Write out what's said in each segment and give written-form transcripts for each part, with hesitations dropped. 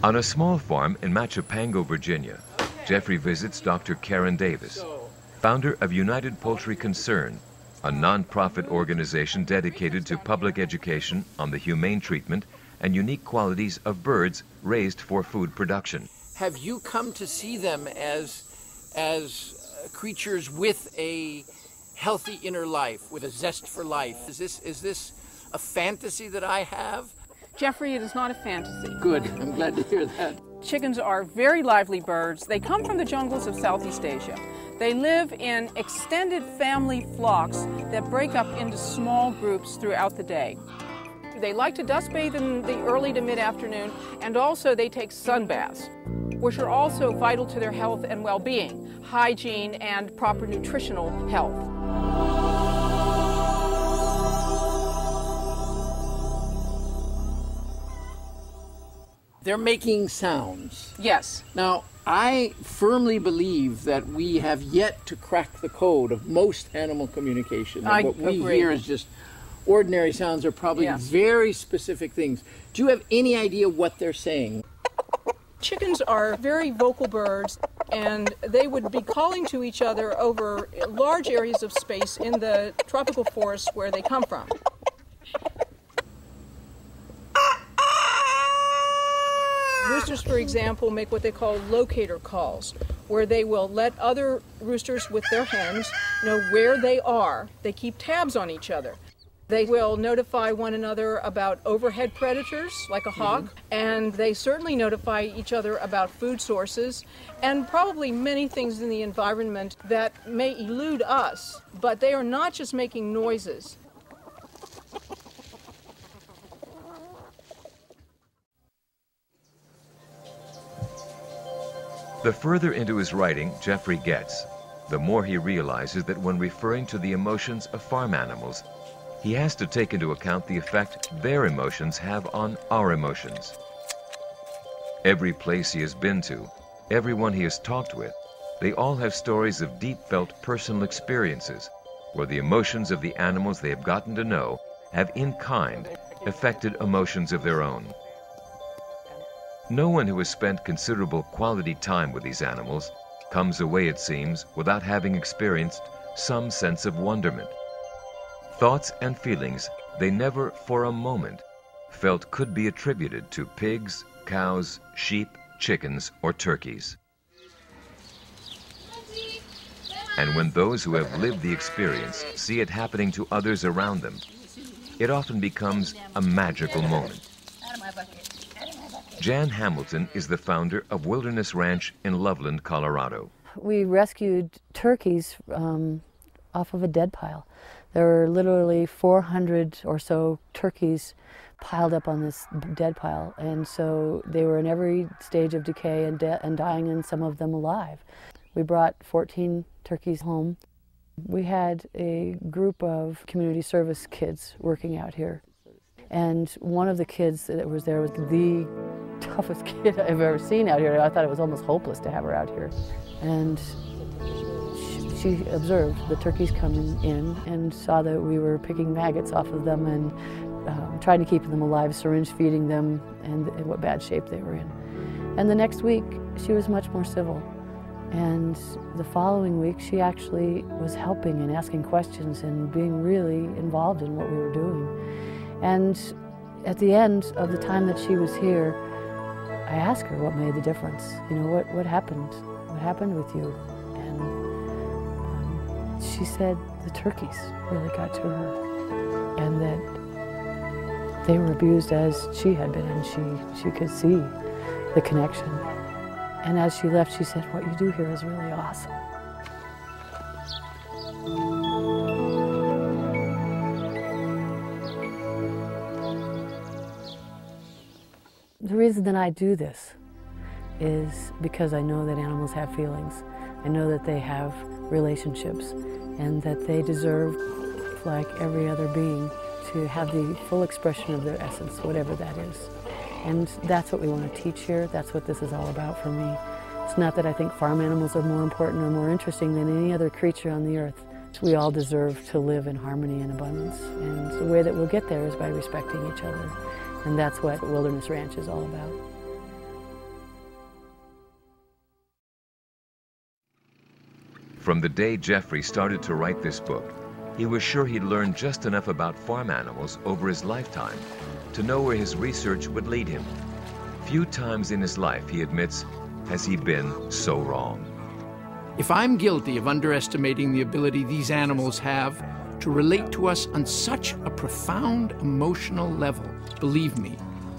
On a small farm in Machapango, Virginia, Jeffrey visits Dr. Karen Davis, founder of United Poultry Concern, a non-profit organization dedicated to public education on the humane treatment and unique qualities of birds raised for food production. Have you come to see them as creatures with a healthy inner life, with a zest for life? Is this a fantasy that I have? Jeffrey, it is not a fantasy. Good, I'm glad to hear that. Chickens are very lively birds. They come from the jungles of Southeast Asia. They live in extended family flocks that break up into small groups throughout the day. They like to dust bathe in the early to mid-afternoon, and also they take sun baths, which are also vital to their health and well-being, hygiene and proper nutritional health. They're making sounds. Yes. Now, I firmly believe that we have yet to crack the code of most animal communication. I what we agree. hear is just ordinary sounds, are probably very specific things. Do you have any idea what they're saying? Chickens are very vocal birds, and they would be calling to each other over large areas of space in the tropical forests where they come from. Roosters, for example, make what they call locator calls, where they will let other roosters with their hens know where they are. They keep tabs on each other. They will notify one another about overhead predators, like a hawk, and they certainly notify each other about food sources and probably many things in the environment that may elude us, but they are not just making noises. The further into his writing Jeffrey gets, the more he realizes that when referring to the emotions of farm animals, he has to take into account the effect their emotions have on our emotions. Every place he has been to, everyone he has talked with, they all have stories of deep-felt personal experiences where the emotions of the animals they have gotten to know have in kind affected emotions of their own. No one who has spent considerable quality time with these animals comes away, it seems, without having experienced some sense of wonderment. Thoughts and feelings they never for a moment felt could be attributed to pigs, cows, sheep, chickens, or turkeys. And when those who have lived the experience see it happening to others around them, it often becomes a magical moment. Jan Hamilton is the founder of Widerness Ranch in Loveland, Colorado. We rescued turkeys off of a dead pile. There were literally 400 or so turkeys piled up on this dead pile, and so they were in every stage of decay and dying, and some of them alive. We brought 14 turkeys home. We had a group of community service kids working out here, and one of the kids that was there was the toughest kid I've ever seen out here. I thought it was almost hopeless to have her out here. And she observed the turkeys coming in and saw that we were picking maggots off of them and trying to keep them alive, syringe feeding them, and in what bad shape they were in. And the next week, she was much more civil. And the following week, she actually was helping and asking questions and being really involved in what we were doing. And at the end of the time that she was here, I asked her what made the difference. You know, what happened? What happened with you? And she said the turkeys really got to her, and that they were abused as she had been, and she could see the connection. And as she left, she said, "What you do here is really awesome." The reason that I do this is because I know that animals have feelings. I know that they have relationships, and that they deserve, like every other being, to have the full expression of their essence, whatever that is. And that's what we want to teach here. That's what this is all about for me. It's not that I think farm animals are more important or more interesting than any other creature on the earth. We all deserve to live in harmony and abundance, and the way that we'll get there is by respecting each other. And that's what Widerness Ranch is all about. From the day Jeffrey started to write this book, he was sure he'd learned just enough about farm animals over his lifetime to know where his research would lead him. Few times in his life, he admits, has he been so wrong. If I'm guilty of underestimating the ability these animals have to relate to us on such a profound emotional level, believe me,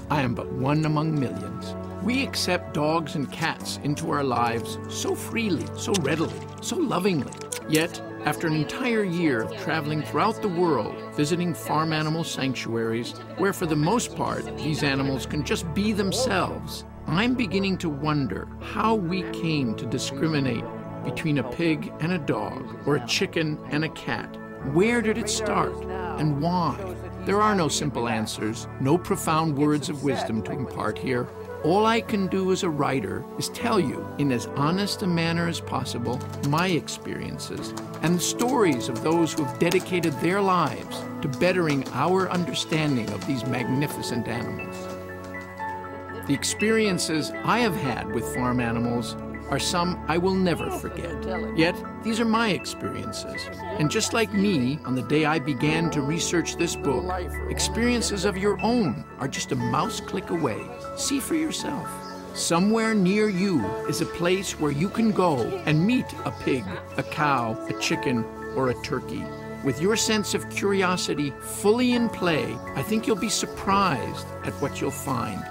I am but one among millions. We accept dogs and cats into our lives so freely, so readily, so lovingly. Yet, after an entire year of traveling throughout the world, visiting farm animal sanctuaries, where for the most part these animals can just be themselves, I'm beginning to wonder how we came to discriminate between a pig and a dog, or a chicken and a cat. Where did it start, and why? There are no simple answers, no profound words of wisdom to impart here. All I can do as a writer is tell you, in as honest a manner as possible, my experiences and the stories of those who have dedicated their lives to bettering our understanding of these magnificent animals. The experiences I have had with farm animals are some I will never forget. Yet, these are my experiences. And just like me, on the day I began to research this book, experiences of your own are just a mouse click away. See for yourself. Somewhere near you is a place where you can go and meet a pig, a cow, a chicken, or a turkey. With your sense of curiosity fully in play, I think you'll be surprised at what you'll find.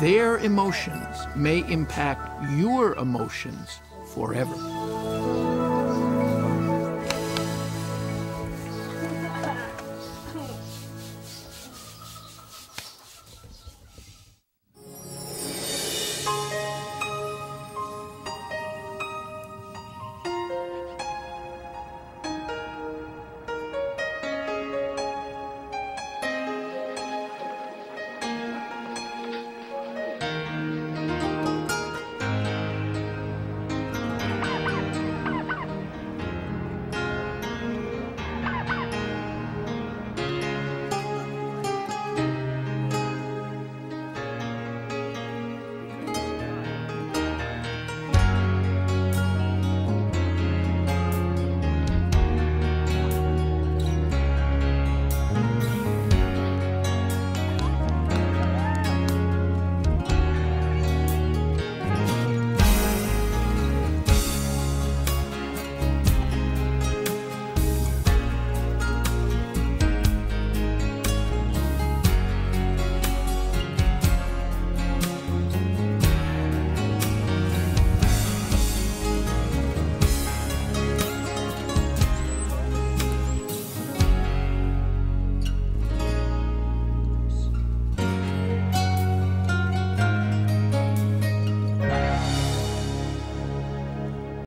Their emotions may impact your emotions forever.